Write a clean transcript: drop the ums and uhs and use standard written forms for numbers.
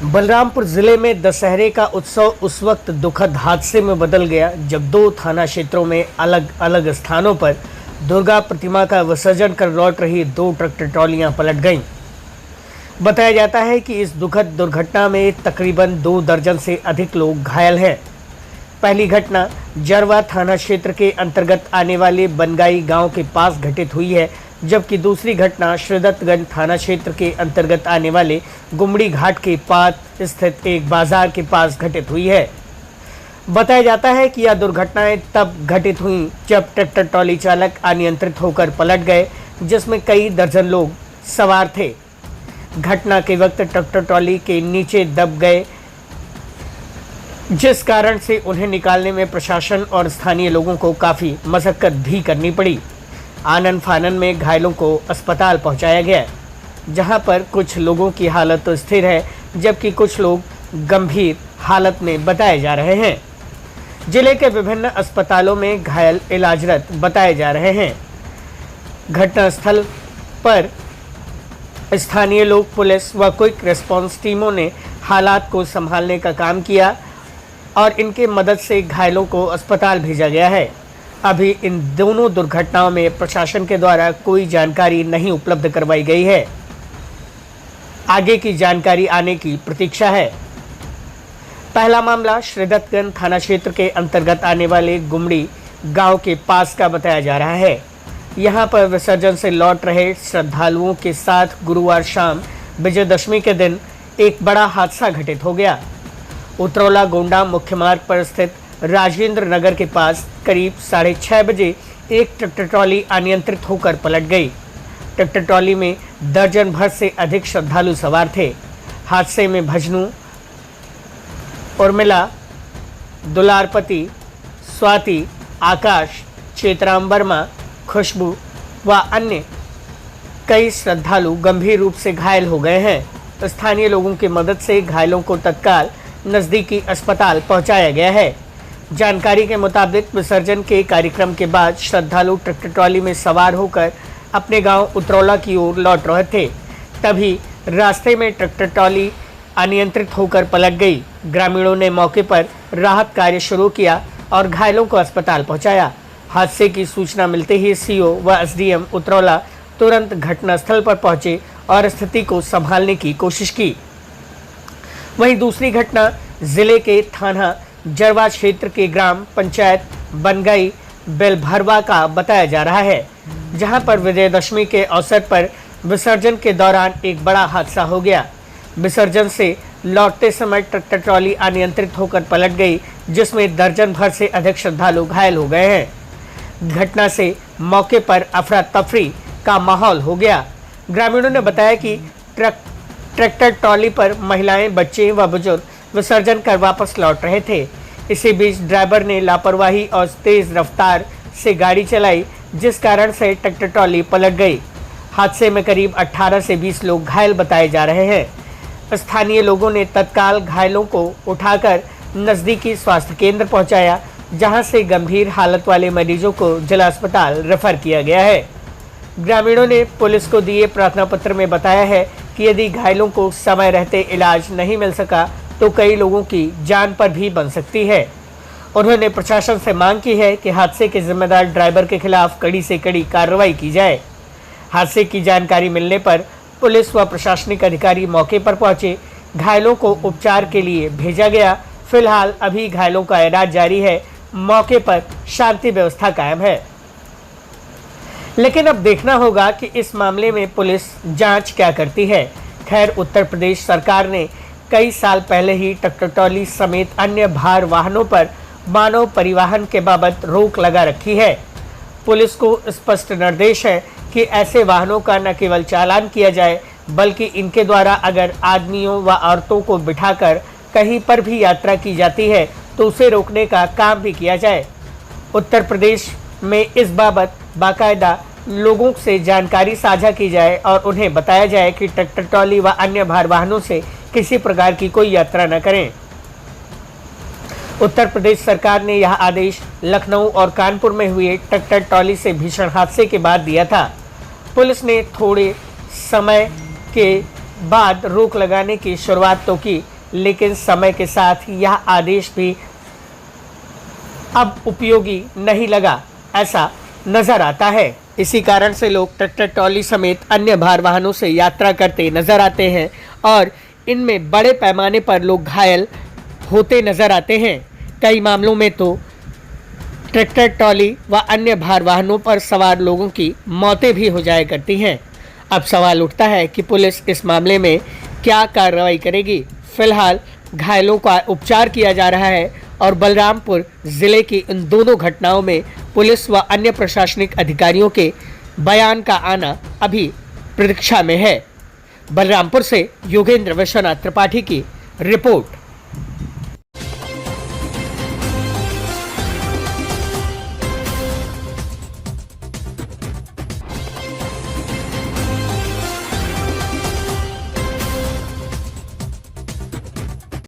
बलरामपुर जिले में दशहरे का उत्सव उस वक्त दुखद हादसे में बदल गया जब दो थाना क्षेत्रों में अलग अलग स्थानों पर दुर्गा प्रतिमा का विसर्जन कर लौट रही दो ट्रैक्टर ट्रॉलियां पलट गईं। बताया जाता है कि इस दुखद दुर्घटना में तकरीबन 2 दर्जन से अधिक लोग घायल हैं। पहली घटना जरवा थाना क्षेत्र के अंतर्गत आने वाले बनगाई गांव के पास घटित हुई है, जबकि दूसरी घटना श्रीदत्तगंज थाना क्षेत्र के अंतर्गत आने वाले गुमड़ी घाट के पास स्थित एक बाजार के पास घटित हुई है। बताया जाता है कि यह दुर्घटनाएं तब घटित हुई जब ट्रैक्टर ट्रॉली चालक अनियंत्रित होकर पलट गए, जिसमें कई दर्जन लोग सवार थे। घटना के वक्त ट्रैक्टर ट्रॉली के नीचे दब गए, जिस कारण से उन्हें निकालने में प्रशासन और स्थानीय लोगों को काफ़ी मशक्कत भी करनी पड़ी। आनन फानन में घायलों को अस्पताल पहुंचाया गया, जहां पर कुछ लोगों की हालत तो स्थिर है, जबकि कुछ लोग गंभीर हालत में बताए जा रहे हैं। जिले के विभिन्न अस्पतालों में घायल इलाजरत बताए जा रहे हैं। घटनास्थल पर स्थानीय लोग, पुलिस व क्विक रिस्पांस टीमों ने हालात को संभालने का काम किया और इनके मदद से घायलों को अस्पताल भेजा गया है। अभी इन दोनों दुर्घटनाओं में प्रशासन के द्वारा कोई जानकारी नहीं उपलब्ध करवाई गई है। आगे की जानकारी आने की प्रतीक्षा है। पहला मामला श्रीदत्तगंज थाना क्षेत्र के अंतर्गत आने वाले गुमड़ी गांव के पास का बताया जा रहा है। यहां पर विसर्जन से लौट रहे श्रद्धालुओं के साथ गुरुवार शाम विजयदशमी के दिन एक बड़ा हादसा घटित हो गया। उतरौला गोंडा मुख्य मार्ग पर स्थित राजेंद्र नगर के पास करीब 6:30 बजे एक ट्रैक्टर ट्रॉली अनियंत्रित होकर पलट गई। ट्रैक्टर ट्रॉली में दर्जन भर से अधिक श्रद्धालु सवार थे। हादसे में भजनू, उर्मिला, दुलारपति, स्वाति, आकाश, चेतराम वर्मा, खुशबू व अन्य कई श्रद्धालु गंभीर रूप से घायल हो गए हैं। स्थानीय लोगों की मदद से घायलों को तत्काल नज़दीकी अस्पताल पहुंचाया गया है। जानकारी के मुताबिक विसर्जन के कार्यक्रम के बाद श्रद्धालु ट्रैक्टर ट्रॉली में सवार होकर अपने गांव उतरौला की ओर लौट रहे थे। तभी रास्ते में ट्रैक्टर ट्रॉली अनियंत्रित होकर पलट गई। ग्रामीणों ने मौके पर राहत कार्य शुरू किया और घायलों को अस्पताल पहुंचाया। हादसे की सूचना मिलते ही सीओ व एसडीएम उतरौला तुरंत घटनास्थल पर पहुंचे और स्थिति को संभालने की कोशिश की। वहीं दूसरी घटना जिले के थाना जरवा क्षेत्र के ग्राम पंचायत बनगाई बेलभरवा का बताया जा रहा है, जहां पर विजयदशमी के अवसर पर विसर्जन के दौरान एक बड़ा हादसा हो गया। विसर्जन से लौटते समय ट्रैक्टर ट्रॉली अनियंत्रित होकर पलट गई, जिसमें दर्जन भर से अधिक श्रद्धालु घायल हो गए हैं। घटना से मौके पर अफरा तफरी का माहौल हो गया। ग्रामीणों ने बताया कि ट्रैक्टर ट्रॉली पर महिलाएं, बच्चे व बुजुर्ग विसर्जन कर वापस लौट रहे थे। इसी बीच ड्राइवर ने लापरवाही और तेज रफ्तार से गाड़ी चलाई, जिस कारण से ट्रैक्टर ट्रॉली पलट गई। हादसे में करीब 18 से 20 लोग घायल बताए जा रहे हैं। स्थानीय लोगों ने तत्काल घायलों को उठाकर नज़दीकी स्वास्थ्य केंद्र पहुंचाया, जहां से गंभीर हालत वाले मरीजों को जिला अस्पताल रेफर किया गया है। ग्रामीणों ने पुलिस को दिए प्रार्थना पत्र में बताया है कि यदि घायलों को समय रहते इलाज नहीं मिल सका तो कई लोगों की जान पर भी बन सकती है। उन्होंने प्रशासन से मांग की है कि हादसे के जिम्मेदार ड्राइवर के खिलाफ कड़ी से कड़ी कार्रवाई की जाए। हादसे की जानकारी मिलने पर पुलिस व प्रशासनिक अधिकारी मौके पर पहुंचे। घायलों को उपचार के लिए भेजा गया। फिलहाल अभी घायलों का इलाज जारी है। मौके पर शांति व्यवस्था कायम है, लेकिन अब देखना होगा कि इस मामले में पुलिस जांच क्या करती है। खैर, उत्तर प्रदेश सरकार ने कई साल पहले ही ट्रैक्टर ट्रॉली समेत अन्य भार वाहनों पर मानव परिवहन के बाबत रोक लगा रखी है। पुलिस को स्पष्ट निर्देश है कि ऐसे वाहनों का न केवल चालान किया जाए, बल्कि इनके द्वारा अगर आदमियों व औरतों को बिठाकर कहीं पर भी यात्रा की जाती है तो उसे रोकने का काम भी किया जाए। उत्तर प्रदेश में इस बाबत बाकायदा लोगों से जानकारी साझा की जाए और उन्हें बताया जाए कि ट्रैक्टर ट्रॉली व अन्य भार वाहनों से किसी प्रकार की कोई यात्रा न करें। उत्तर प्रदेश सरकार ने यह आदेश लखनऊ और कानपुर में हुए ट्रैक्टर ट्रॉली से भीषण हादसे के बाद दिया था। पुलिस ने थोड़े समय के बाद रोक लगाने की शुरुआत तो की, लेकिन समय के साथ यह आदेश भी अब उपयोगी नहीं लगा, ऐसा नजर आता है। इसी कारण से लोग ट्रैक्टर ट्रॉली समेत अन्य भार वाहनों से यात्रा करते नजर आते हैं और इनमें बड़े पैमाने पर लोग घायल होते नजर आते हैं। कई मामलों में तो ट्रैक्टर ट्रॉली व अन्य भार वाहनों पर सवार लोगों की मौतें भी हो जाया करती हैं। अब सवाल उठता है कि पुलिस इस मामले में क्या कार्रवाई करेगी। फिलहाल घायलों का उपचार किया जा रहा है और बलरामपुर जिले की इन दोनों घटनाओं में पुलिस व अन्य प्रशासनिक अधिकारियों के बयान का आना अभी प्रतीक्षा में है। बलरामपुर से योगेंद्र विश्वनाथ त्रिपाठी की रिपोर्ट।